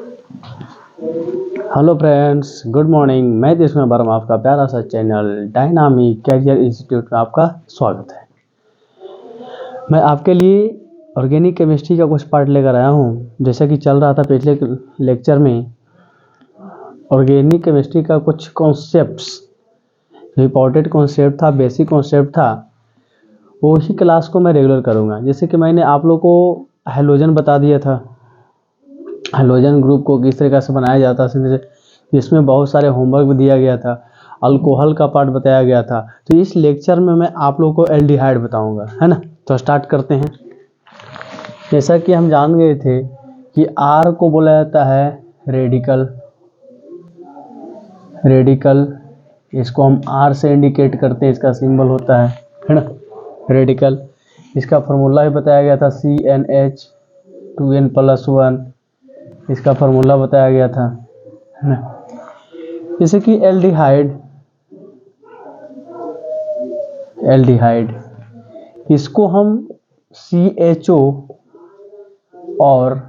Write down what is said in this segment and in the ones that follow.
Hello friends, good morning. मैं जिसमें वर्मा आपका प्यारा सा चैनल डायनामिक कैरियर इंस्टीट्यूट में आपका स्वागत है। मैं आपके लिए ऑर्गेनिक केमिस्ट्री का कुछ पार्ट लेकर आया हूँ। जैसा कि चल रहा था पिछले लेक्चर में, ऑर्गेनिक केमिस्ट्री का कुछ कॉन्सेप्ट्स, इम्पॉर्टेंट कॉन्सेप्ट था, बेसिक कॉन्सेप्ट था, वो ही क्लास को मैं रेगुलर करूँगा। जैसे कि मैंने आप लोग को हेलोजन बता दिया था, हेलोजन ग्रुप को किस तरीके से बनाया जाता है, इसमें बहुत सारे होमवर्क भी दिया गया था। अल्कोहल का पार्ट बताया गया था। तो इस लेक्चर में मैं आप लोगों को एल्डिहाइड बताऊंगा, है ना। तो स्टार्ट करते हैं। जैसा कि हम जान गए थे कि आर को बोला जाता है रेडिकल। इसको हम आर से इंडिकेट करते हैं, इसका सिंबल होता है ना, रेडिकल। इसका फार्मूला भी बताया गया था, CnH2n+1, इसका फार्मूला बताया गया था, है ना। जैसे कि एल्डिहाइड, इसको हम CHO और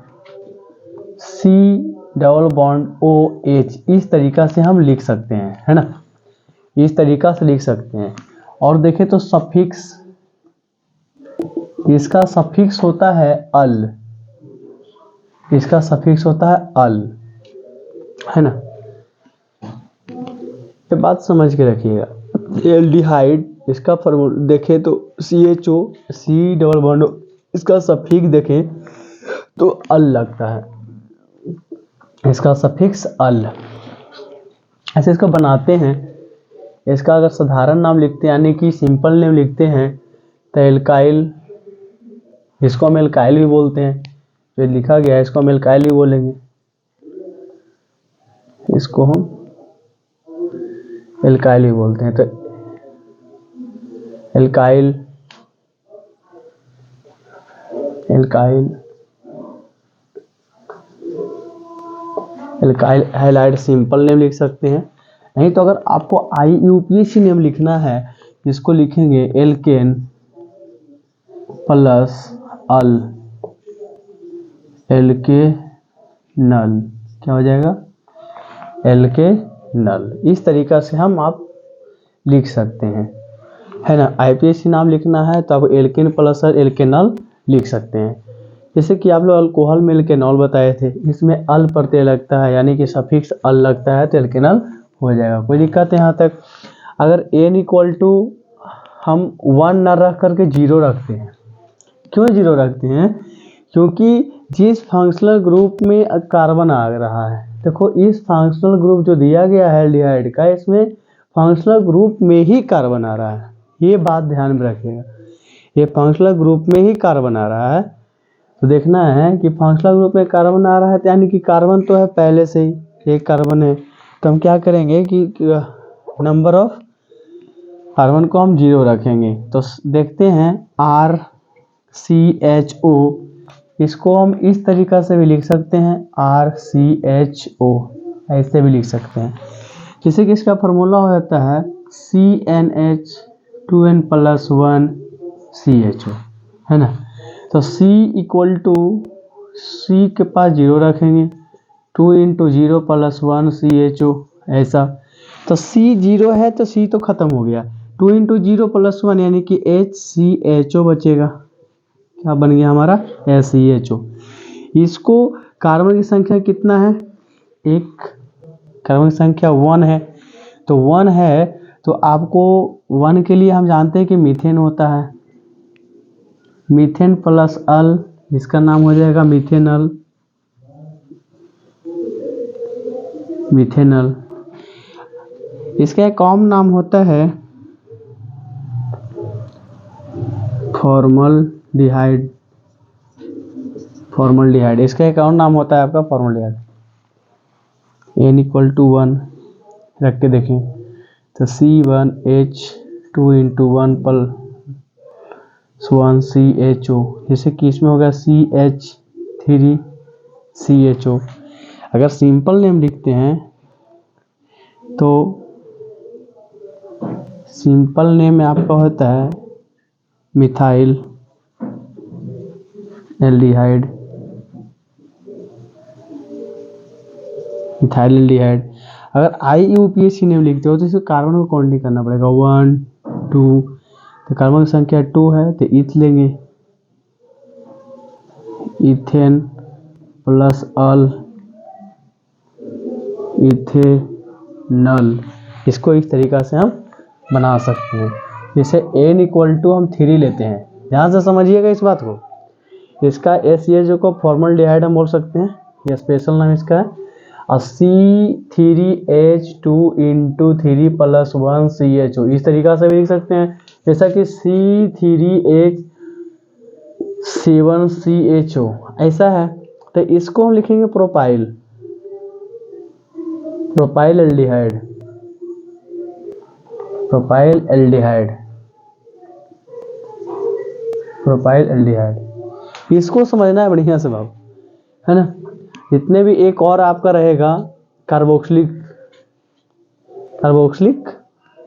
C⋅OH इस तरीका से हम लिख सकते हैं, है ना, इस तरीका से लिख सकते हैं। और देखें तो सफिक्स, इसका सफिक्स होता है अल, इसका सफिक्स होता है अल, है ना। ये बात समझ के रखिएगा। एल्डिहाइड, इसका फॉर्मूला देखें तो CHO, C⋅OH, इसका सफिक्स देखें तो अल लगता है, इसका सफिक्स अल। ऐसे इसको बनाते हैं। इसका अगर साधारण नाम लिखते हैं, यानी कि सिंपल नेम लिखते हैं, तो एल्काइल, इसको हम एल्काइल भी बोलते हैं। जो लिखा गया है इसको हम एल्काइल भी बोलेंगे, इसको हम एल्काइल भी बोलते हैं। तो एल्काइल हैलाइड सिंपल नेम लिख सकते हैं। नहीं तो अगर आपको IUPAC नेम लिखना है, इसको लिखेंगे एल्केन प्लस अल, एल्केनल, क्या हो जाएगा, एल्केनल। इस तरीका से हम आप लिख सकते हैं, है ना। IUPAC नाम लिखना है तो आप एल्केन प्लस एल्केनल लिख सकते हैं। जैसे कि आप लोग अल्कोहल में एल्केनॉल बताए थे, इसमें अल प्रत्यय लगता है, यानी कि सफिक्स अल लगता है, तो एल्केनल हो जाएगा। कोई दिक्कत है यहाँ तक। अगर n हम 1 ना रख करके 0 रखते हैं, क्यों 0 रखते हैं, क्योंकि जिस फंक्शनल ग्रुप में कार्बन आ रहा है, देखो इस फंक्शनल ग्रुप जो दिया गया है एल्डिहाइड का, इसमें फंक्शनल ग्रुप में ही कार्बन आ रहा है। ये बात ध्यान में रखिएगा, ये फंक्शनल ग्रुप में ही कार्बन आ रहा है। तो देखना है कि फंक्शनल ग्रुप में कार्बन आ रहा है, यानी कि कार्बन तो है पहले से ही, एक कार्बन है। तो हम क्या करेंगे कि नंबर ऑफ कार्बन को हम 0 रखेंगे। तो देखते हैं RCHO, इसको हम इस तरीका से भी लिख सकते हैं, RCHO, ऐसे भी लिख सकते हैं। जैसे कि इसका फार्मूला हो जाता है CnH2n+1 CHO, है ना। तो C के पास 0 रखेंगे, 2 × 0 + 1 CHO, ऐसा। तो C 0 है तो C तो खत्म हो गया, 2 × 0 + 1 यानी कि HCHO बचेगा। क्या बन गया हमारा, HCHO। इसको कार्बन की संख्या कितना है, एक कार्बन की संख्या 1 है, तो 1 है तो आपको 1 के लिए हम जानते हैं कि मीथेन होता है, मीथेन प्लस अल, इसका नाम हो जाएगा मीथेनल, मीथेनल। इसका एक कॉमन नाम होता है फॉर्मल्डिहाइड, इसका एक और नाम होता है आपका फॉर्मल्डिहाइड। n=1 रख के देखें तो C1H2 × 1 + 1 CHO, जैसे कि इसमें होगा CH3CHO। अगर सिंपल नेम लिखते हैं तो सिंपल नेम में आपका होता है मिथाइल एल्डिहाइड, इथाइल एल्डिहाइड। अगर IUPAC नेम लिखते हो तो इसको कार्बन को काउंटिंग करना पड़ेगा 1 2, तो कार्बन की संख्या 2 है तो ईथ लेंगे, इथेन प्लस अल इथेनल। इसको इस तरीका से हम बना सकते हैं। जैसे n = हम 3 लेते हैं, ध्यान से समझिएगा इस बात को। इसका SCHO को फॉर्मल्डिहाइड हम बोल सकते हैं, यह स्पेशल नाम इसका है। और C3H2 × 3 + 1 CHO इस तरीका से भी लिख सकते हैं, जैसा कि C3H7CHO ऐसा है। तो इसको हम लिखेंगे प्रोपाइल एल्डिहाइड, प्रोपाइल एल्डिहाइड। इसको समझना है बढ़िया से बाबू, है ना। जितने भी एक और आपका रहेगा कार्बोक्सिलिक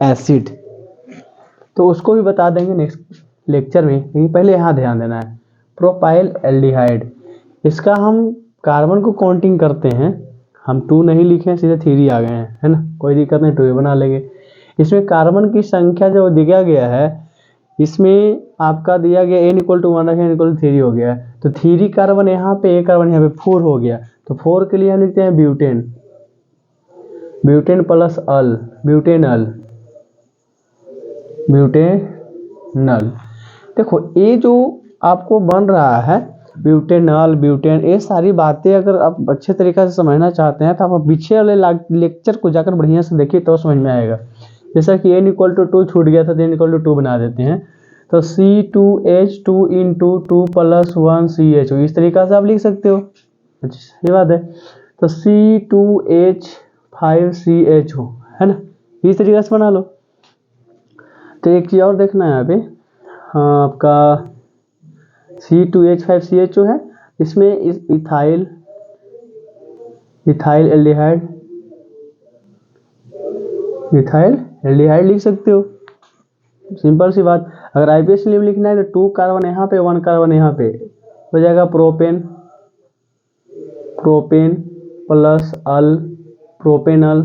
एसिड, तो उसको भी बता देंगे नेक्स्ट लेक्चर में, लेकिन पहले यहाँ ध्यान देना है। प्रोपाइल एल्डिहाइड, इसका हम कार्बन को काउंटिंग करते हैं, हम 2 नहीं लिखे, सीधे 3 आ गए हैं, है ना, कोई दिक्कत नहीं, 2 बना लेंगे। इसमें कार्बन की संख्या जो दिया गया है, इसमें आपका दिया गया n = 1 रखें, n = 3 हो गया, तो 3 कार्बन यहाँ पे, एक कार्बन यहाँ पे, 4 हो गया। तो 4 के लिए हम लिखते हैं ब्यूटेन प्लस अल, ब्यूटेनल। देखो ये जो आपको बन रहा है ब्यूटेनल, ब्यूटेन, ये सारी बातें अगर आप अच्छे तरीके से समझना चाहते हैं तो आप पीछे वाले लेक्चर को जाकर बढ़िया से देखिए तो समझ में आएगा। जैसा कि n = 2 छूट गया था तो n = 2 बना देते हैं, तो C2H2 × 2 + 1 CHO इस तरीका से आप लिख सकते हो। अच्छा ये बात है, तो C2H5CHO, है ना, इस तरीके से बना लो। तो एक चीज़ और देखना है यहाँ पे, हाँ आपका C2H5CHO है, इसमें इस इथाइल एल्डिहाइड लिख सकते हो, सिंपल सी बात। अगर IPAC नेम लिखना है तो 2 कार्बन यहाँ पे, 1 कार्बन यहाँ पे, हो जाएगा प्रोपेन प्लस अल, प्रोपेनल।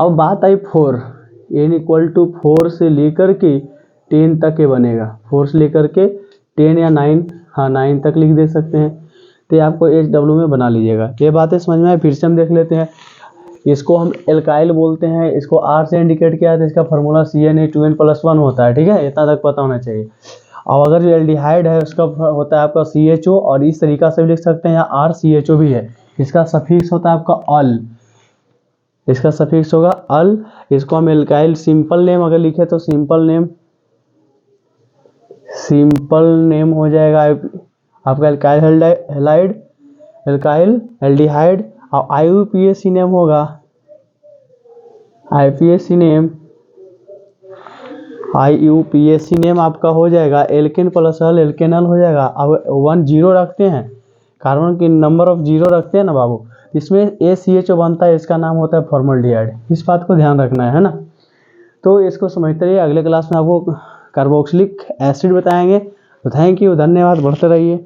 अब बात आई 4, n = 4 से लेकर के 10 तक ये बनेगा, 4 से लेकर के 10 या 9, हाँ 9 तक लिख दे सकते हैं। तो ये आपको HW में बना लीजिएगा। ये बातें समझ में आए, फिर से हम देख लेते हैं। इसको हम एल्काइल बोलते हैं, इसको R से इंडिकेट किया तो इसका फार्मूला CnH2n+1 होता है, ठीक है, इतना तक पता होना चाहिए। और अगर जो एल्डिहाइड है उसका होता है आपका CHO, और इस तरीका से भी लिख सकते हैं, यहाँ RCHO भी है, इसका सफिक्स होता है आपका अल, इसका सफिक्स होगा अल। इसको हम एल्काइल सिंपल नेम अगर लिखे तो सिंपल नेम हो जाएगा आपका एल्काइल एल्डिहाइड। और IUPAC नेम होगा, IUPAC नेम आपका हो जाएगा एल्केन प्लस अल, एल्केनल हो जाएगा। अब 1 0 रखते हैं, कार्बन की नंबर ऑफ 0 रखते हैं ना बाबू, इसमें ACHO बनता है, इसका नाम होता है फॉर्मल्डिहाइड। इस बात को ध्यान रखना है ना। तो इसको समझते रहिए, अगले क्लास में आपको कार्बोक्सिलिक एसिड बताएंगे। तो थैंक यू, धन्यवाद, बढ़ते रहिए।